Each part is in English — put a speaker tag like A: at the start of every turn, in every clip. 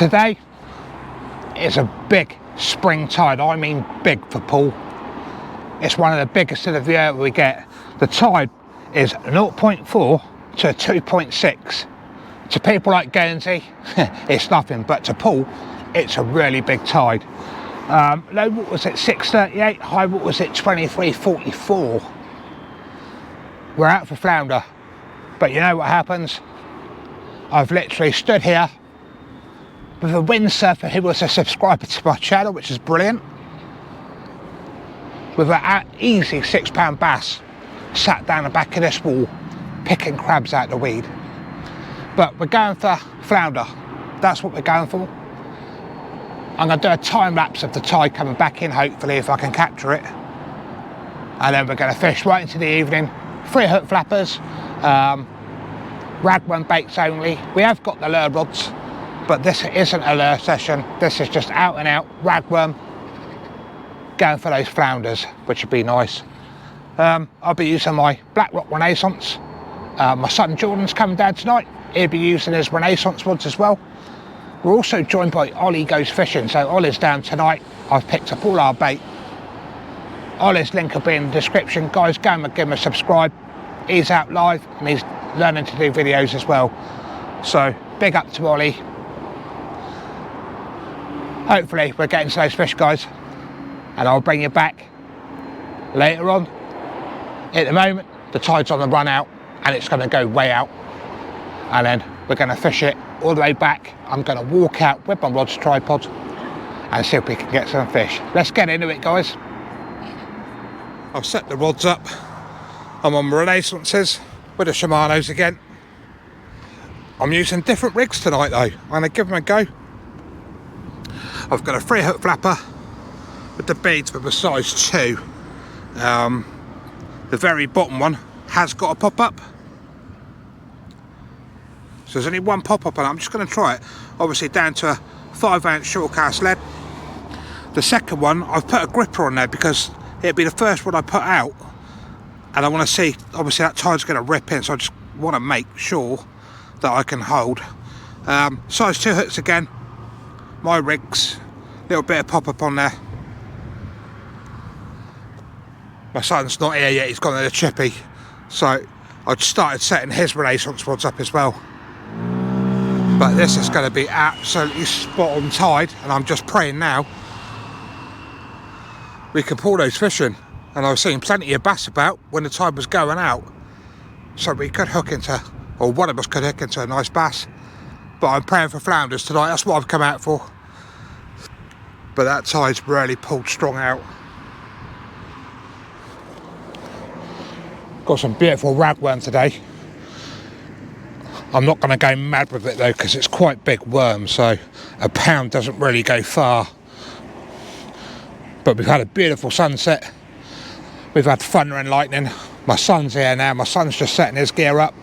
A: Today is a big spring tide, I mean big for Poole. It's one of the biggest of the year we get. The tide is 0.4 to 2.6. To people like Guernsey, it's nothing, but to Poole, it's a really big tide. Low water was at 6.38, high water was at 23.44. We're out for flounder, but you know what happens? I've literally stood here with a windsurfer who was a subscriber to my channel, which is brilliant, with an easy £6 bass, sat down the back of this wall, picking crabs out the weed. But we're going for flounder, that's what we're going for. I'm going to do a time lapse of the tide coming back in, hopefully, if I can capture it. And then we're going to fish right into the evening. 3 hook flappers, Ragworm baits only. We have got the lure rods, but this isn't a lure session. This is just out and out Ragworm, going for those flounders, which would be nice. I'll be using my Black Rock Renaissance. My son Jordan's coming down tonight. He'll be using his Renaissance rods as well. We're also joined by Oli Goes Fishing, so Oli's down tonight. I've picked up all our bait. Oli's link will be in the description. Guys, go and give him a subscribe. He's out live and he's learning to do videos as well. So big up to Oli. Hopefully we're getting to those fish, guys, and I'll bring you back later on. At the moment, the tide's on the run out and it's going to go way out, and then we're going to fish it all the way back. I'm going to walk out with my rod's tripod and see if we can get some fish. Let's get into it, guys. I've set the rods up. I'm on Renaissances with the Shimano's again. I'm using different rigs tonight though. I'm going to give them a go. I've got a 3 hook flapper with the beads with a size 2. The very bottom one has got a pop-up. So there's only one pop-up on it. I'm just going to try it. Obviously down to a 5-ounce short cast lead. The second one, I've put a gripper on there because it'll be the first one I put out, and I want to see, obviously that tide's going to rip in, so I just want to make sure that I can hold. Size 2 hooks again, my rigs, little bit of pop-up on there. My son's not here yet, he's gone to the chippy, so I started setting his Renaissance rods up as well. But this is going to be absolutely spot on tide, and I'm just praying now we can pull those fish in. And I was seeing plenty of bass about when the tide was going out, so we could hook into, or one of us could hook into a nice bass. But I'm praying for flounders tonight, that's what I've come out for. But that tide's really pulled strong out. Got some beautiful ragworm today. I'm not going to go mad with it though, because it's quite big worm, so a pound doesn't really go far. But we've had a beautiful sunset. We've had thunder and lightning. My son's here now. My son's just setting his gear up.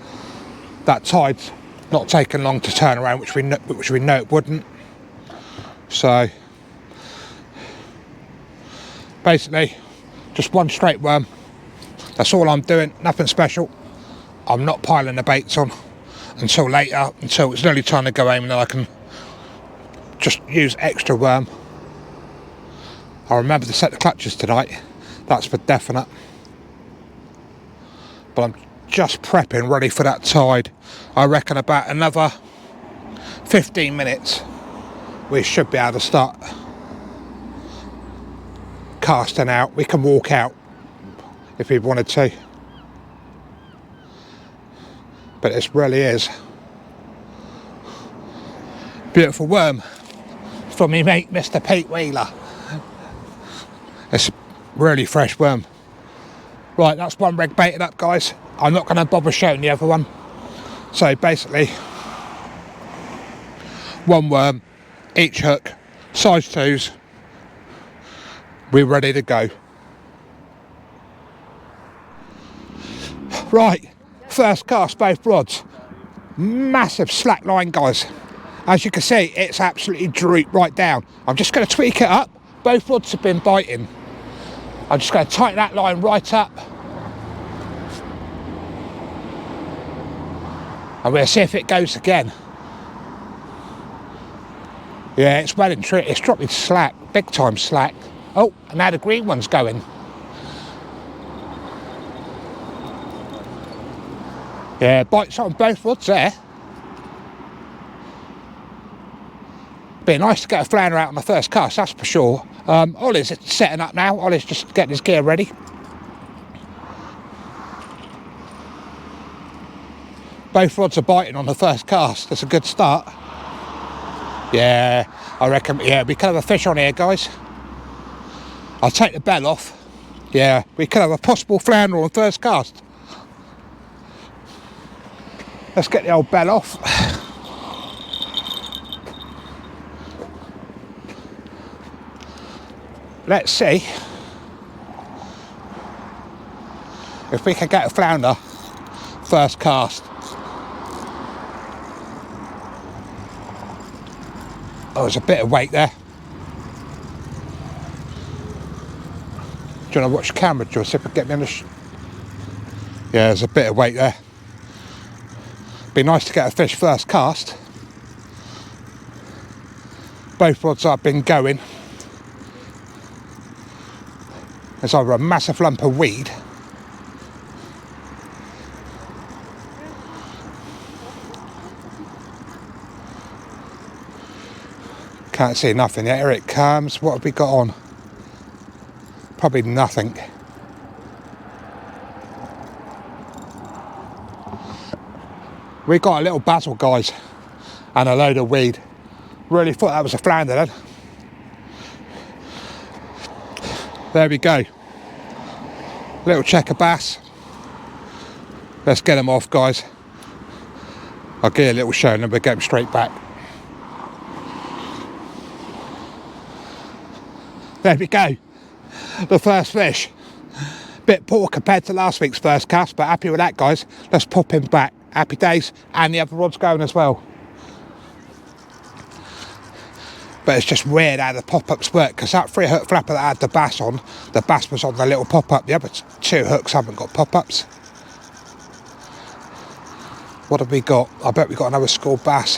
A: That tide's not taking long to turn around, which we know it wouldn't. So basically, just one straight worm. That's all I'm doing. Nothing special. I'm not piling the baits on until later, until it's nearly time to go home, and then I can just use extra worm. I remember to set the clutches tonight, that's for definite. But I'm just prepping, ready for that tide. I reckon about another 15 minutes, we should be able to start casting out. We can walk out if we wanted to. But this really is beautiful worm from me mate, Mr. Pete Wheeler. It's really fresh worm. Right, that's one rig baited up, guys. I'm not going to bother showing the other one. So basically, one worm, each hook, size 2s. We're ready to go. Right, first cast, both rods. Massive slack line, guys. As you can see, it's absolutely drooped right down. I'm just going to tweak it up. Both rods have been biting. I'm just going to tighten that line right up. And we'll see if it goes again. Yeah, it's well and true. It's dropping slack, big time slack. Oh, and now the green one's going. Yeah, bites on both rods there. Be nice to get a flounder out on the first cast, that's for sure. Ollie's setting up now. Ollie's just getting his gear ready. Both rods are biting on the first cast. That's a good start. Yeah, I reckon, yeah, we could have a fish on here, guys. I'll take the bell off. Yeah, we could have a possible flounder on first cast. Let's get the old bell off. Let's see if we can get a flounder first cast. Oh, there's a bit of weight there. Do you want to watch the camera, Joseph? Get me on the yeah, there's a bit of weight there. Be nice to get a fish first cast. Both rods I've been going. There's either a massive lump of weed can't see nothing yet. Here it comes. What have we got on? Probably nothing. We got a little basil, guys, and a load of weed. Really thought that was a flounder then. There we go. Little checker bass. Let's get them off, guys. I'll give you a little show and then we'll get them straight back. There we go. The first fish. Bit poor compared to last week's first cast, but happy with that, guys. Let's pop him back. Happy days. And the other rod's going as well. But it's just weird how the pop-ups work, because that 3-hook flapper that had the bass on, the bass was on the little pop-up. The other 2 hooks haven't got pop-ups. What have we got? I bet we got another school bass.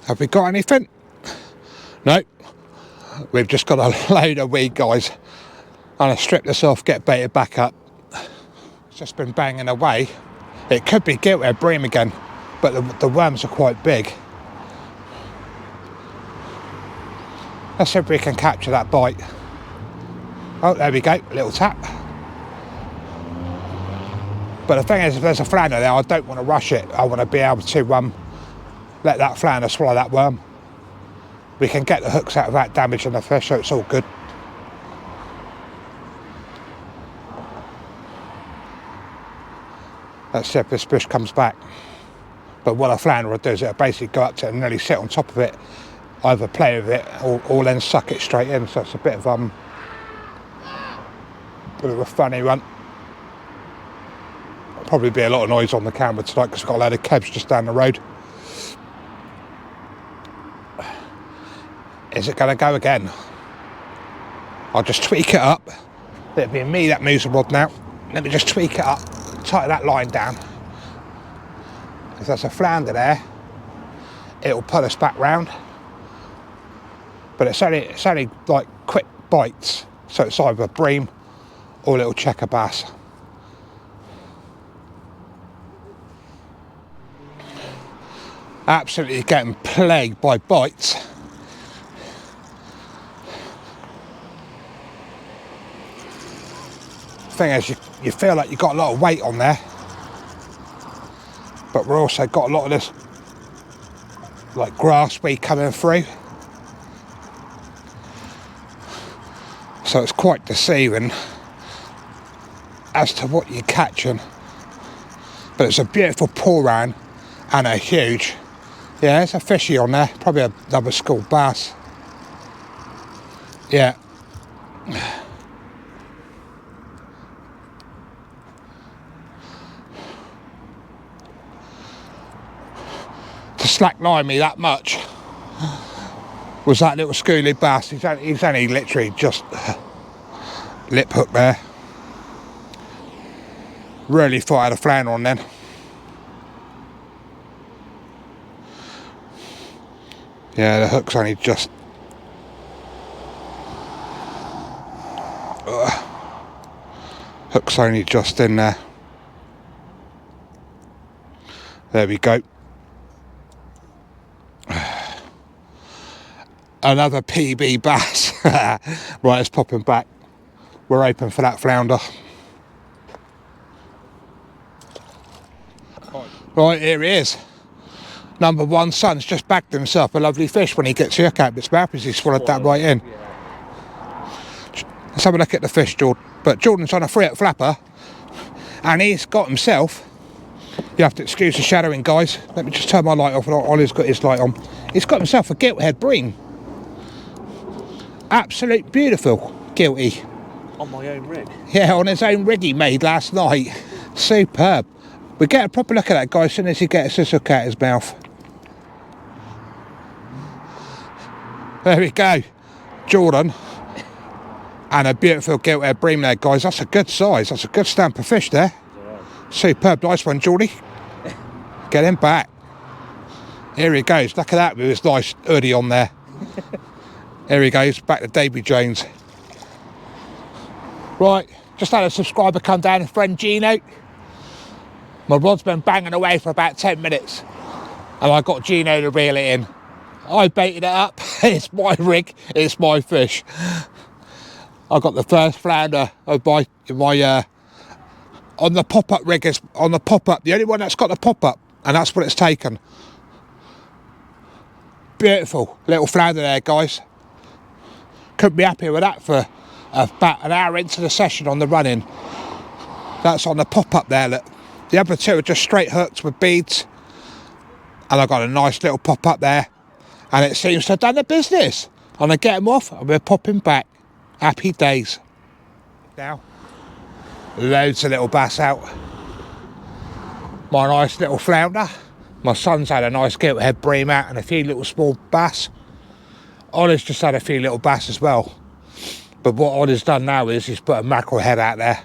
A: Have we got anything? No. We've just got a load of weed, guys. I'm going to strip this off, get baited back up. It's just been banging away. It could be Gilt or Bream again, but the worms are quite big. Let's see if we can capture that bite. Oh, there we go, a little tap. But the thing is, if there's a flounder there, I don't want to rush it. I want to be able to let that flounder swallow that worm. We can get the hooks out without damaging the fish, so it's all good. Let's see if this fish comes back. But what a flounder will do is it'll basically go up to it and nearly sit on top of it, either play with it or then suck it straight in. So it's a bit of a funny one. There'll probably be a lot of noise on the camera tonight because we've got a load of kebs just down the road. Is it going to go again? I'll just tweak it up. It'll be me that moves the rod now. Let me just tweak it up. Tighten that line down. If there's a flounder there, it'll pull us back round. But it's only like quick bites, so it's either bream or a little checker bass. Absolutely getting plagued by bites. Thing is, you feel like you've got a lot of weight on there, but we've also got a lot of this like grass weed coming through, so it's quite deceiving as to what you're catching. But it's a beautiful pour round and a huge, yeah, there's a fishy on there, probably another school bass. Yeah. To slackline me that much was that little schoolie bass. He's only literally just lip hook there. Really thought I had a flounder on then. Yeah, the hook's only just... Hook's only just in there. There we go. Another PB bass. Right, it's popping back. We're open for that flounder. Right, here he is. Number one son's just bagged himself a lovely fish when he gets the hook out of his mouth as he swallowed that right in. Let's have a look at the fish, Jordan. But Jordan's on a 3-up flapper and he's got himself, you have to excuse the shadowing, guys. Let me just turn my light off. Ollie's got his light on. He's got himself a gilt head bream. Absolute beautiful gilty.
B: On my own rig?
A: Yeah, on his own rig he made last night. Superb. We get a proper look at that guy as soon as he gets his hook out his mouth. There we go. Jordan. And a beautiful gilt head bream there, guys. That's a good size. That's a good stamp of fish there. Superb. Nice one, Geordie. Get him back. Here he goes. Look at that with his nice hoodie on there. Here he goes. Back to Davy Jones. Right. Just had a subscriber come down, friend Gino. My rod's been banging away for about 10 minutes. And I got Gino to reel it in. I baited it up. It's my rig. It's my fish. I got the first flounder of my on the pop-up rig, is on the pop-up, the only one that's got the pop-up, and that's what it's taken. Beautiful little flounder there, guys. Couldn't be happier with that for about an hour into the session on the running. That's on the pop-up there, look. The other two are just straight hooks with beads, and I got a nice little pop-up there, and it seems to have done the business. I'm gonna get them off and we're popping back. Happy days. Now, loads of little bass out. My nice little flounder. My son's had a nice gilt head bream out and a few little small bass. Ollie's just had a few little bass as well. But what Ollie's done now is he's put a mackerel head out there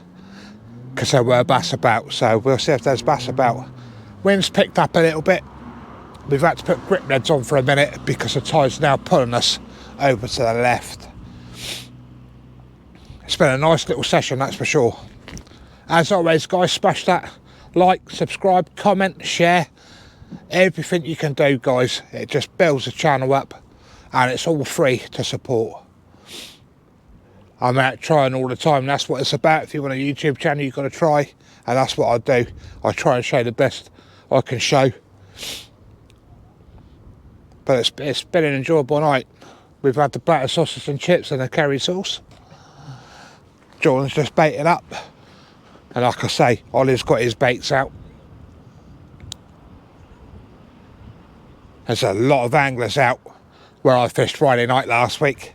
A: because there were bass about. So we'll see if there's bass about. Wind's picked up a little bit. We've had to put grip leads on for a minute because the tide's now pulling us over to the left. It's been a nice little session, that's for sure. As always, guys, smash that like, subscribe, comment, share. Everything you can do, guys. It just builds the channel up and it's all free to support. I'm out trying all the time. That's what it's about. If you want a YouTube channel, you've got to try. And that's what I do. I try and show the best I can show. But it's been an enjoyable night. We've had the batter sausage and chips and the curry sauce. Jordan's just baited up, and like I say, Ollie's got his baits out. There's a lot of anglers out where I fished Friday night last week,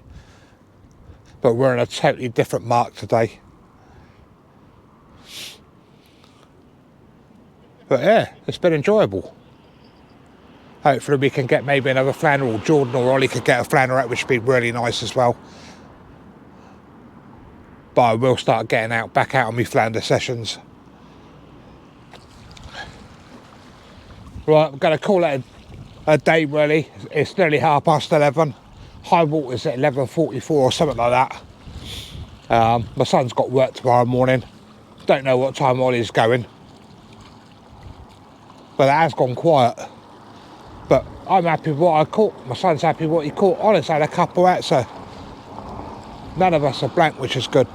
A: but we're in a totally different mark today. But yeah, it's been enjoyable. Hopefully we can get maybe another flounder, or Jordan or Ollie could get a flounder out, which would be really nice as well. But I will start getting out, back out on my flounder sessions. Right, I'm going to call it a day really. It's nearly 11:30. High water's at 11:44 or something like that. My son's got work tomorrow morning. Don't know what time Ollie's going. But it has gone quiet. But I'm happy with what I caught. My son's happy with what he caught. Ollie's had a couple out, so none of us are blank, which is good.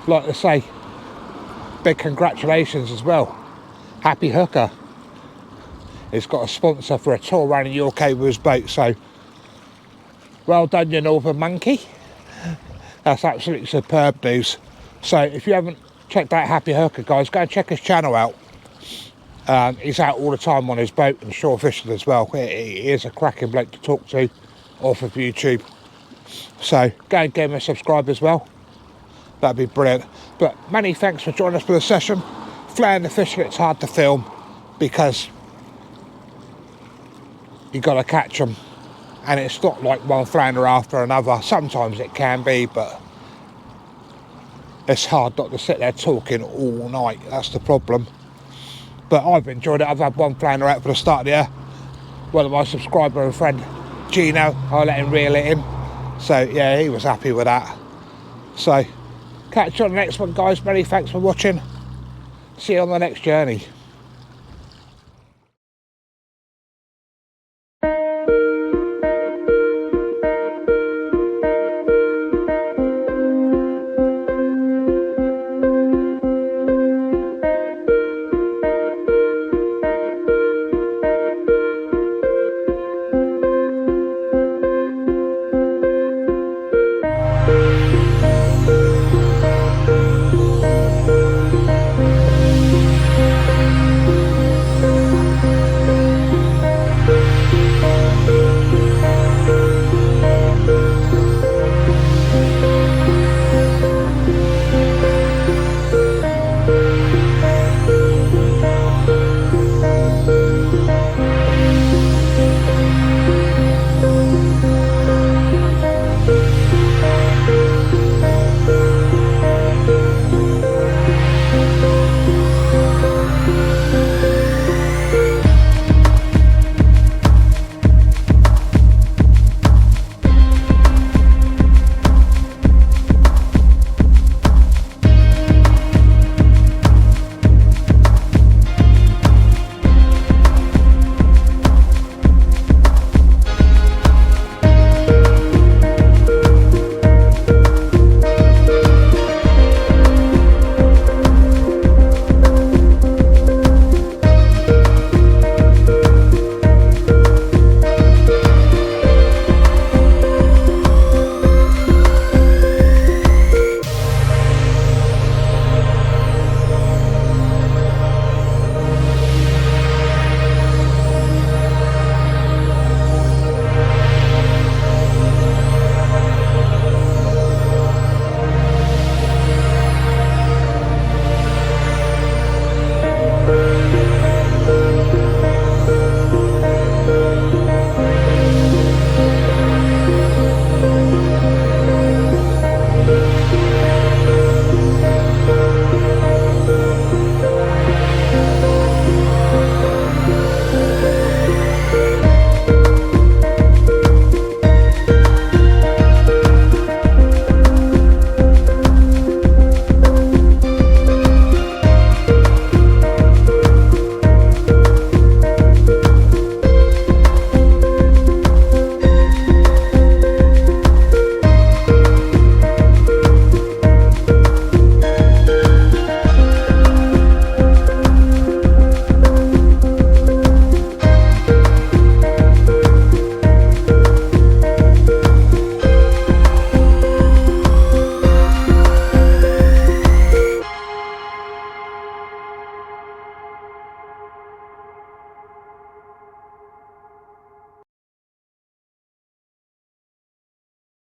A: Like to say, big congratulations as well. Happy Hooker. He's got a sponsor for a tour around the UK with his boat, so well done, you Northern Monkey. That's absolutely superb news. So if you haven't checked out Happy Hooker, guys, go and check his channel out. He's out all the time on his boat and shore fishing as well. He is a cracking bloke to talk to off of YouTube. So go and give him a subscribe as well. That'd be brilliant. But many thanks for joining us for the session. Flounder fishing, it's hard to film because you got to catch them, and it's not like one flounder after another. Sometimes it can be, but it's hard not to sit there talking all night. That's the problem. But I've enjoyed it. I've had one flounder out for the start of the year. One of my subscriber and friend, Gino, I let him reel it in. So yeah, he was happy with that. So catch you on the next one, guys. Many thanks for watching. See you on the next journey.